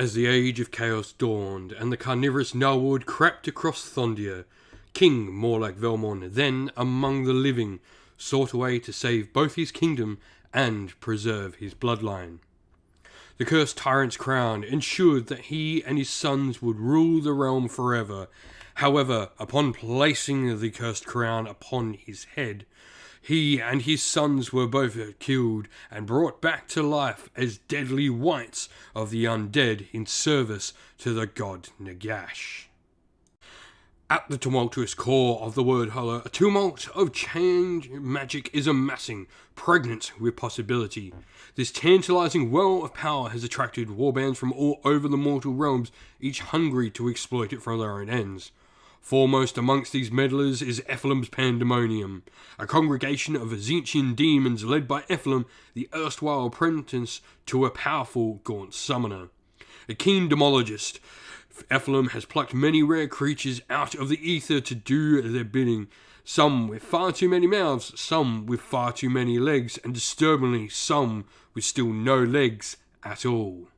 As the age of chaos dawned, and the carnivorous gnarwood crept across Thondia, King Morlach Velmorn, then among the living, sought a way to save both his kingdom and preserve his bloodline. The cursed tyrant's crown ensured that he and his sons would rule the realm forever. However, upon placing the cursed crown upon his head, he and his sons were both killed and brought back to life as deadly wights of the undead in service to the god Nagash. At the tumultuous core of the word hollow, a tumult of change magic is amassing, pregnant with possibility. This tantalizing well of power has attracted warbands from all over the mortal realms, each hungry to exploit it for their own ends. Foremost amongst these meddlers is Ephilim's Pandaemonium, a congregation of Zinchian demons led by Ephilim, the erstwhile apprentice to a powerful gaunt summoner. A keen demologist, Ephilim has plucked many rare creatures out of the ether to do their bidding, some with far too many mouths, some with far too many legs, and disturbingly some with still no legs at all.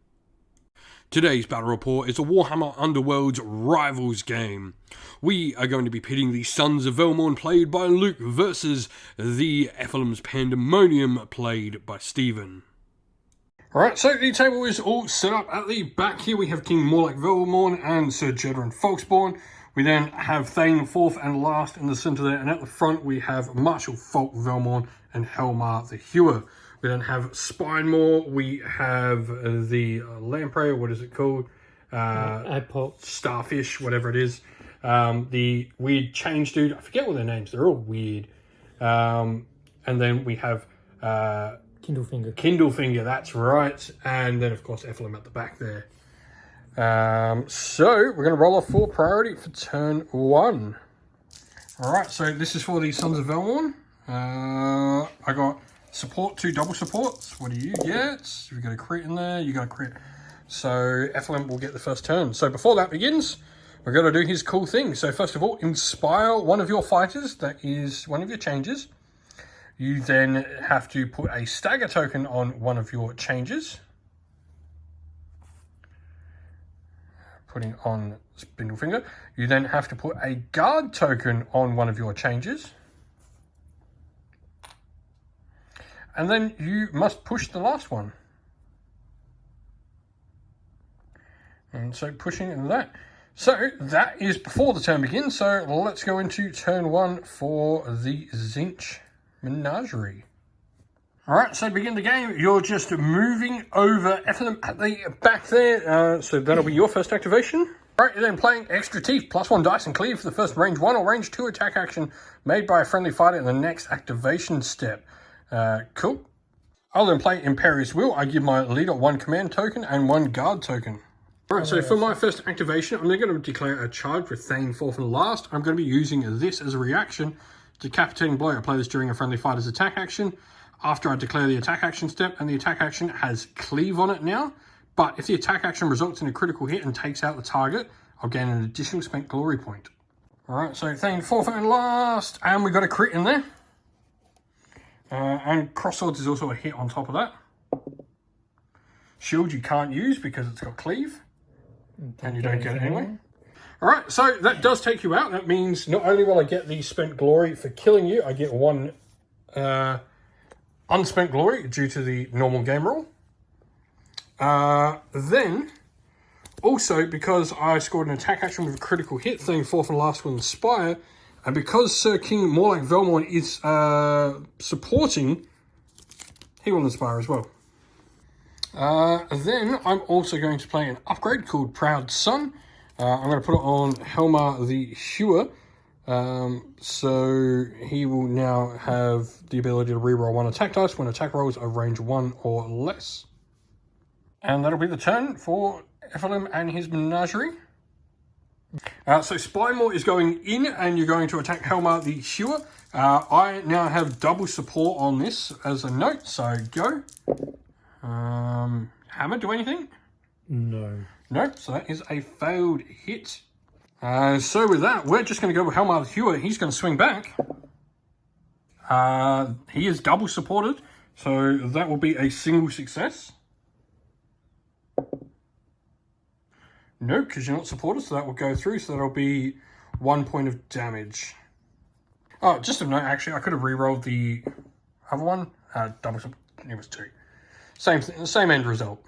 Today's battle report is a Warhammer Underworlds Rivals game. We are going to be pitting the Sons of Velmorn played by Luke versus the Ephilim's Pandaemonium played by Stephen. Alright, so the table is all set up. At the back here we have King Morlach Velmorn and Sir Jedrin Folksborn. We then have Thane fourth and last in the centre there, and at the front we have Marshal Falk Velmorn and Helmar the Hewer. We then have Spinemore, we have the Lamprey, what is it called? Starfish, whatever it is. The weird change dude, I forget what their names, they're all weird. And then we have Kindlefinger, that's right. And then of course Ephilim at the back there. So we're going to roll off for priority for turn 1. Alright, so this is for the Sons of Velmorn. I got support, 2 double supports. What do you get? If you got a crit in there, you got a crit. So Ephilim will get the first turn. So before that begins, we're going to do his cool thing. So first of all, inspire one of your fighters. That is one of your changes. You then have to put a stagger token on one of your changes. Putting on Spindlefinger. You then have to put a guard token on one of your changes. And then you must push the last one. And so pushing into that. So that is before the turn begins. So let's go into turn 1 for the Zinch Menagerie. Alright, so to begin the game, you're just moving over Ephilim at the back there. So that'll be your first activation. Alright, you're then playing Extra Teeth, +1 dice and cleave for the first range 1 or range 2 attack action made by a friendly fighter in the next activation step. Cool. I'll then play Imperious Will. I give my leader 1 command token and 1 guard token. Alright, so for my first activation, I'm then going to declare a charge with Thane fourth and last. I'm going to be using this as a reaction. Decapitating Blow. I play this during a friendly fighter's attack action. After I declare the attack action step, and the attack action has cleave on it now. But if the attack action results in a critical hit and takes out the target, I'll gain an additional spent glory point. Alright, so Thane fourth and last, and we got a crit in there. And Crossswords is also a hit on top of that. Shield you can't use because it's got cleave. And you don't get it anyway. Alright, so that does take you out. That means not only will I get the spent glory for killing you, I get 1 unspent glory due to the normal game rule. Then, also because I scored an attack action with a critical hit, Thane fourth and last with Inspire, and because Sir King Morlach Velmorn is supporting, he will Inspire as well. Then I'm also going to play an upgrade called Proud Son. I'm going to put it on Helmar the Hewer. So he will now have the ability to reroll 1 attack dice when attack rolls are range 1 or less. And that'll be the turn for Ephilim and his Menagerie. So Spymore is going in and you're going to attack Helmar the Hewer. I now have double support on this as a note, so go. Hammer, do anything? No. No, so that is a failed hit. So with that, we're just going to go with Helmar the Hewer. He's going to swing back. He is double supported, so that will be a single success. No, because you're not supported, so that will go through, so that'll be 1 point of damage. Oh, just a note, actually, I could have re-rolled the other one. Double, it was 2. Same end result.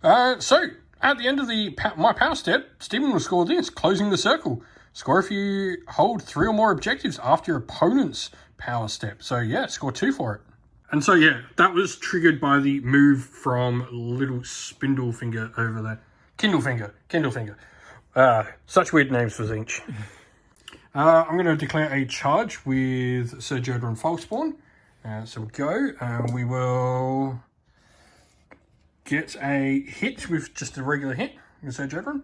So, at the end of my power step, Stephen will score this, closing the circle. Score if you hold 3 or more objectives after your opponent's power step. So, yeah, score 2 for it. And so, yeah, that was triggered by the move from little Spindle Finger over there. Kindle Finger. Such weird names for Zinch. I'm going to declare a charge with Sir Jodran Falkspawn. So we'll go, and we will get a hit with just a regular hit with Sir Jodran.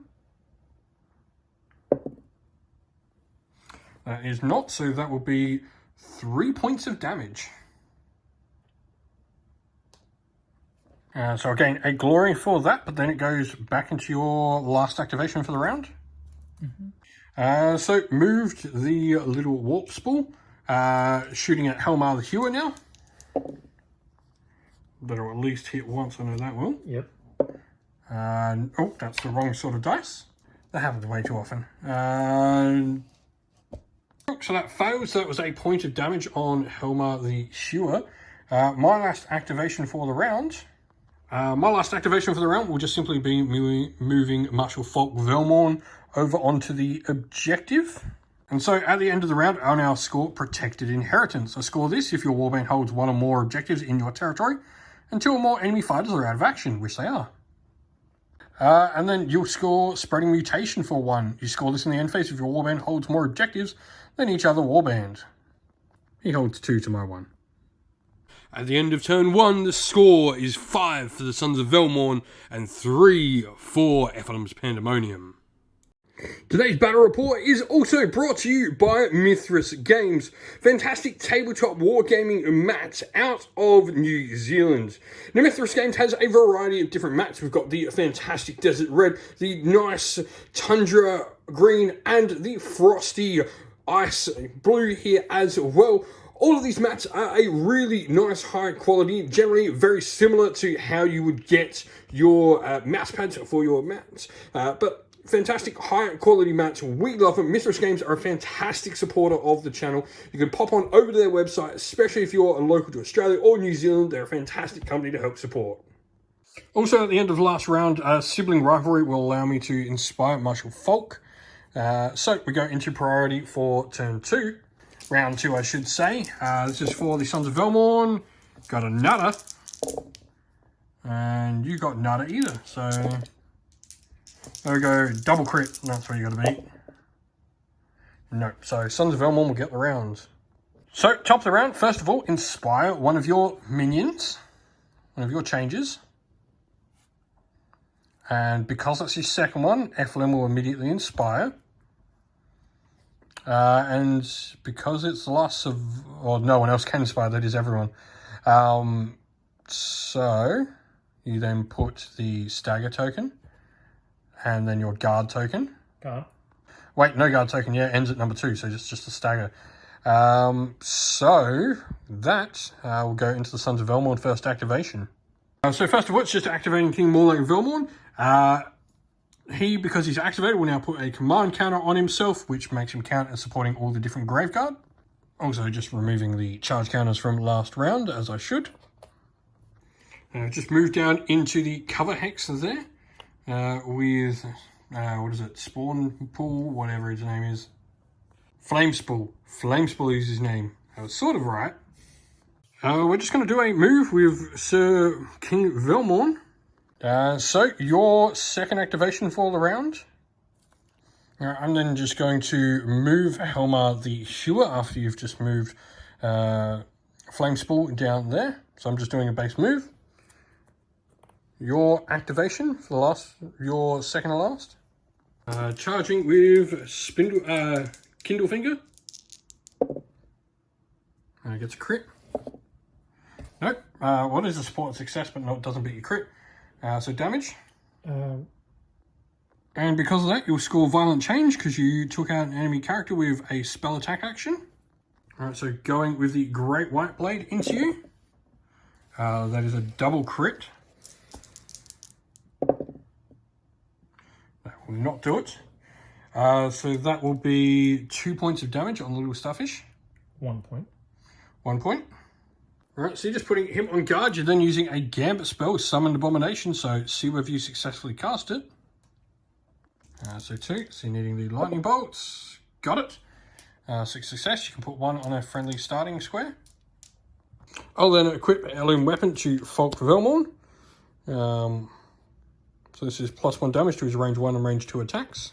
That is not, so that will be 3 points of damage. So I'll gain a glory for that, but then it goes back into your last activation for the round. Mm-hmm. So moved the little warp spool, shooting at Helmar the Hewer now. That'll at least hit once, I know that will. Yep. Oh, that's the wrong sort of dice. That happens way too often. So that fails, so that was a point of damage on Helmar the Hewer. My last activation for the round... will just simply be moving Marshal Falk Velmorn over onto the objective. And so at the end of the round, I'll now score Protected Inheritance. I score this if your warband holds 1 or more objectives in your territory, and 2 or more enemy fighters are out of action, which they are. And then you'll score Spreading Mutation for 1. You score this in the end phase if your warband holds more objectives than each other warband. He holds 2 to my 1. At the end of turn 1, the score is 5 for the Sons of Velmorn and 3 for Ephilim's Pandaemonium. Today's battle report is also brought to you by Mithras Games, fantastic tabletop wargaming mats out of New Zealand. Now, Mithras Games has a variety of different mats. We've got the fantastic Desert Red, the nice Tundra Green, and the frosty Ice Blue here as well. All of these mats are a really nice high quality, generally very similar to how you would get your mouse pads for your mats, but fantastic high quality mats. We love them. Mithras Games are a fantastic supporter of the channel. You can pop on over to their website, especially if you're local to Australia or New Zealand. They're a fantastic company to help support. Also, at the end of the last round, sibling rivalry will allow me to inspire Marshal Falk. So we go into priority for turn 2. Round 2, I should say. This is for the Sons of Velmorn. Got a nutter. And you got nutter either. So there we go. Double crit. That's what you got to beat. Nope. So Sons of Velmorn will get the rounds. So top of the round, first of all, inspire one of your minions. One of your changes. And because that's your second one, Ephilim will immediately inspire. And because it's the last of... Well, no one else can inspire, that is everyone. So you then put the stagger token. And then your guard token. Guard. Wait, no guard token, yeah, ends at number 2, so just a stagger. So that will go into the Sons of Velmorn first activation. So first of all, it's just activating King Morlake Velmorn. He, because he's activated, will now put a command counter on himself, which makes him count as supporting all the different Graveguard. Also, just removing the charge counters from last round, as I should. Just move down into the cover hex there, with, what is it, Spawn Pool, whatever his name is. Flamespool. Flamespool is his name. I was sort of right. We're just going to do a move with Sir King Velmorn. So, your second activation for the round. I'm then just going to move Helmar the Hewer after you've just moved Flamespool down there. So I'm just doing a base move. Your activation for your second to last. Charging with Kindle Finger. Gets a crit. Nope. What is a support success, but doesn't beat your crit. So damage. And because of that, you'll score Violent Change because you took out an enemy character with a spell attack action. Alright, so going with the Great White Blade into you. That is a double crit. That will not do it. So that will be 2 points of damage on the little starfish. 1 point. 1 point. All right, so you're just putting him on guard. You're then using a Gambit spell, Summon Abomination, so see whether you successfully cast it. So 2, so you're needing the lightning bolts. Got it. So success, you can put 1 on a friendly starting square. I'll then equip Heirloom Weapon to Folk Velmorn. So this is +1 damage to his range 1 and range 2 attacks.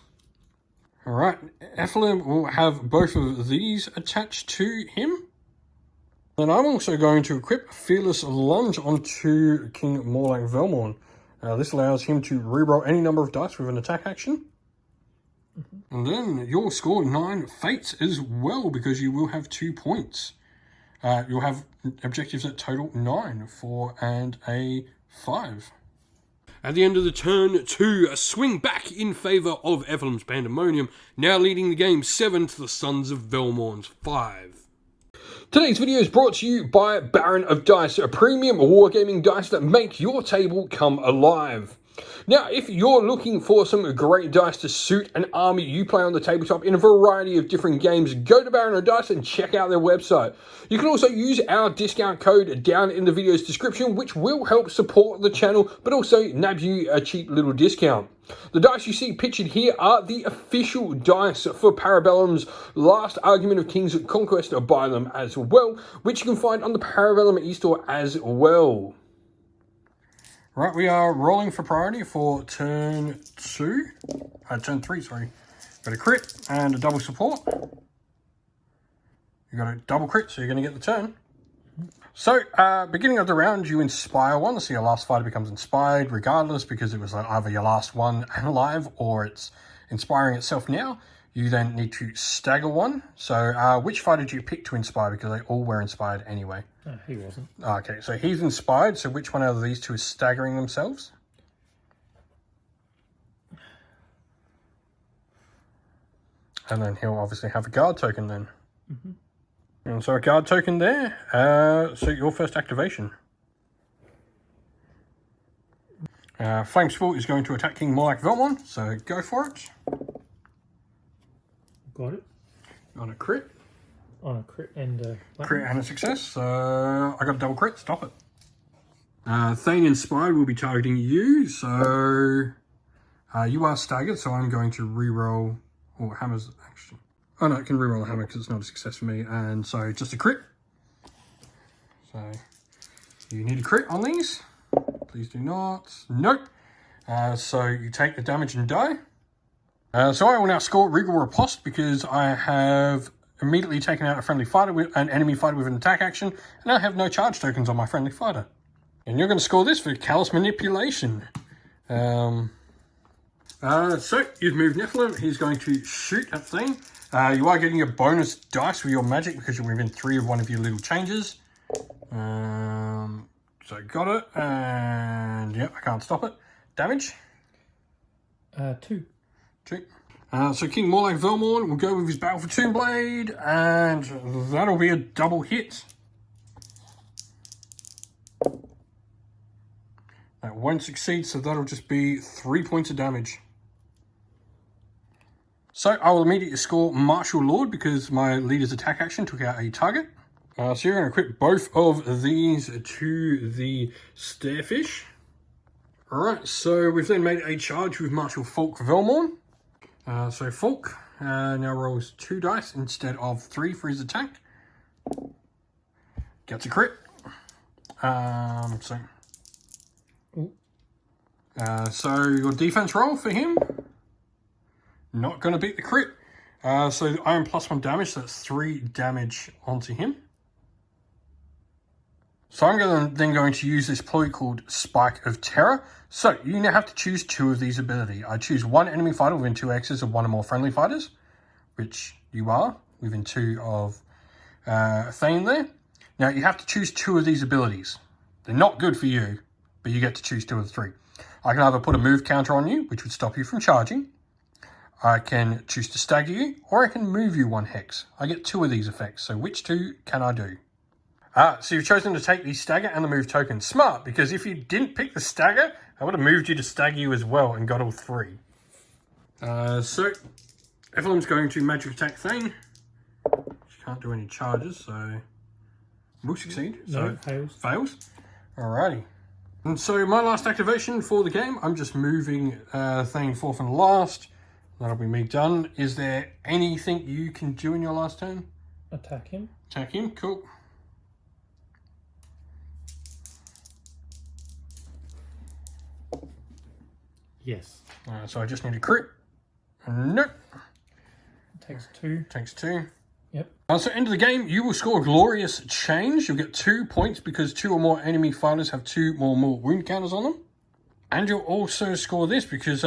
Alright, Ephilim will have both of these attached to him. Then I'm also going to equip Fearless Lunge onto King Morlach Velmorn. This allows him to reroll any number of dice with an attack action. And then you'll score 9 fates as well, because you will have 2 points. You'll have objectives that total 9, 4 and a 5. At the end of the turn, 2 swing back in favour of Ephilim's Pandaemonium, now leading the game 7 to the Sons of Velmorn's 5. Today's video is brought to you by Baron of Dice, a premium wargaming dice that make your table come alive. Now, if you're looking for some great dice to suit an army you play on the tabletop in a variety of different games, go to Baron of Dice and check out their website. You can also use our discount code down in the video's description, which will help support the channel, but also nab you a cheap little discount. The dice you see pictured here are the official dice for Parabellum's Last Argument of King's Conquest by them as well, which you can find on the Parabellum e-store as well. Right, we are rolling for priority for turn 3, sorry. Got a crit and a double support. You got a double crit, so you're going to get the turn. So, beginning of the round, you inspire one, so your last fighter becomes inspired regardless, because it was like either your last one alive or it's inspiring itself now. You then need to stagger one. So, which fighter do you pick to inspire? Because they all were inspired anyway. He wasn't. Okay, so he's inspired. So which one out of these two is staggering themselves? And then he'll obviously have a guard token then. And so a guard token there. So your first activation. Flame Sport is going to attack King Morlach Velmorn, so go for it. Got it. On a crit. On a crit and a... Crit and a success, so I got a double crit, stop it. Thane Inspired will be targeting you, so you are staggered, so I'm going to reroll, or hammers actually. Oh no, it can reroll a hammer because it's not a success for me, and so just a crit. So you need a crit on these. Please do not. Nope. So you take the damage and die. So I will now score Regal Riposte because I have immediately taken out a friendly fighter with an enemy fighter with an attack action, and I have no charge tokens on my friendly fighter. And you're going to score this for Callous Manipulation. So you've moved Nephilim. He's going to shoot at Thane. You are getting a bonus dice with your magic because you're within 3 of one of your little changes. So got it, and yep, I can't stop it. Damage? 2. 2. So King Morlach Velmorn will go with his Battle for Toonblade, and that'll be a double hit. That won't succeed, so that'll just be 3 points of damage. So I will immediately score Martial Lord because my leader's attack action took out a target. So you're going to equip both of these to the Stairfish. Alright, so we've then made a charge with Martial Folk Velmorn. So Folk now rolls 2 dice instead of 3 for his attack. Gets a crit. So your defense roll for him. Not going to beat the crit. So I am +1 damage, so that's 3 damage onto him. So I'm then going to use this ploy called Spike of Terror. So you now have to choose 2 of these abilities. I choose 1 enemy fighter within 2 X's of 1 or more friendly fighters, which you are within 2 of Thane there. Now you have to choose 2 of these abilities. They're not good for you, but you get to choose 2 of the 3. I can either put a move counter on you, which would stop you from charging. I can choose to stagger you, or I can move you 1 hex. I get 2 of these effects, so which 2 can I do? So you've chosen to take the stagger and the move token. Smart, because if you didn't pick the stagger, I would have moved you to stagger you as well and got all 3. So, Ephilim's going to magic attack Thane. She can't do any charges, so will succeed. No, So fails. Alrighty. And so my last activation for the game, I'm just moving Thane fourth and last. That'll be me done. Is there anything you can do in your last turn? Attack him. Attack him, cool. Yes. So I just need a crit. Nope. Takes 2. Takes 2. Yep. So end of the game, you will score a glorious change. You'll get 2 points because 2 or more enemy fighters have 2 more wound counters on them. And you'll also score this because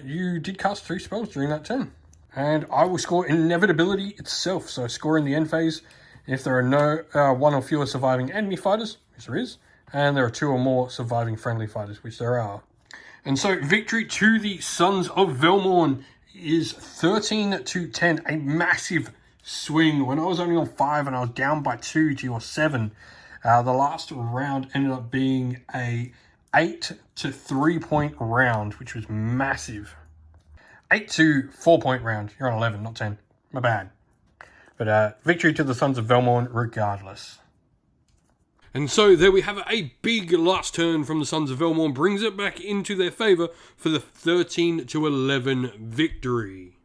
you did cast 3 spells during that turn. And I will score Inevitability itself. So score in the end phase if there are no 1 or fewer surviving enemy fighters, which there is, and there are 2 or more surviving friendly fighters, which there are. And so victory to the Sons of Velmorn is 13-10, a massive swing. When I was only on 5 and I was down by 2 to your 7, the last round ended up being a 8 to 3 point round, which was massive. 8 to 4 point round. You're on 11, not 10. My bad. But victory to the Sons of Velmorn regardless. And so there we have it. A big last turn from the Sons of Velmorn brings it back into their favour for the 13-11 victory.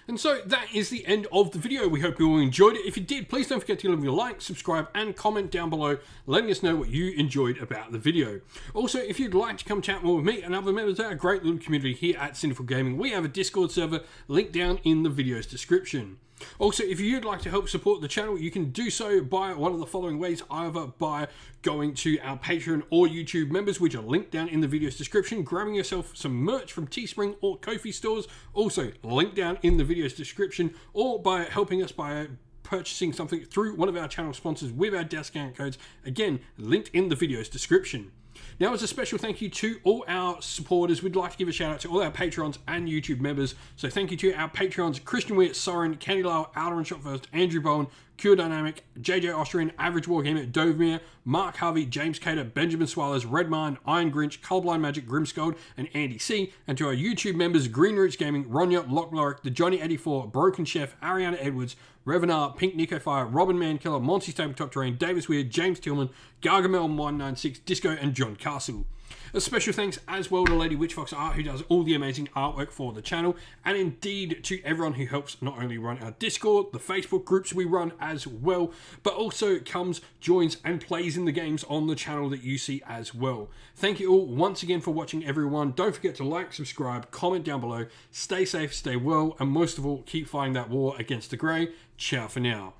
And so that is the end of the video. We hope you all enjoyed it. If you did, please don't forget to leave a like, subscribe, and comment down below, letting us know what you enjoyed about the video. Also, if you'd like to come chat more with me and other members of our great little community here at Sinful Gaming, we have a Discord server linked down in the video's description. Also, if you'd like to help support the channel, you can do so by one of the following ways, either by going to our Patreon or YouTube members, which are linked down in the video's description, grabbing yourself some merch from Teespring or Ko-fi stores, also linked down in the video's description, or by helping us by purchasing something through one of our channel sponsors with our discount codes, again, linked in the video's description. Now, as a special thank you to all our supporters, we'd like to give a shout out to all our Patrons and YouTube members. So thank you to our Patrons, Christian Weir, Soren, Candy Lyle, Alderan Shot First, Andrew Bowen, Cure Dynamic, JJ Austrian, Average Wargamer, Dovemere, Mark Harvey, James Cater, Benjamin Swallows, Redmine, Iron Grinch, Colorblind Magic, Grimscold, and Andy C. And to our YouTube members, Green Roots Gaming, Ronya, Lockloric, The Johnny 84, Broken Chef, Ariana Edwards, Revenar, Pink Nico Fire, Robin Mankiller, Monty's Tabletop Terrain, Davis Weird, James Tillman, Gargamel 196, Disco, and John Castle. A special thanks as well to Lady Witchfox Art, who does all the amazing artwork for the channel, and indeed to everyone who helps not only run our Discord, the Facebook groups we run as well, but also comes, joins, and plays in the games on the channel that you see as well. Thank you all once again for watching, everyone. Don't forget to like, subscribe, comment down below, stay safe, stay well, and most of all, keep fighting that war against the grey. Ciao for now.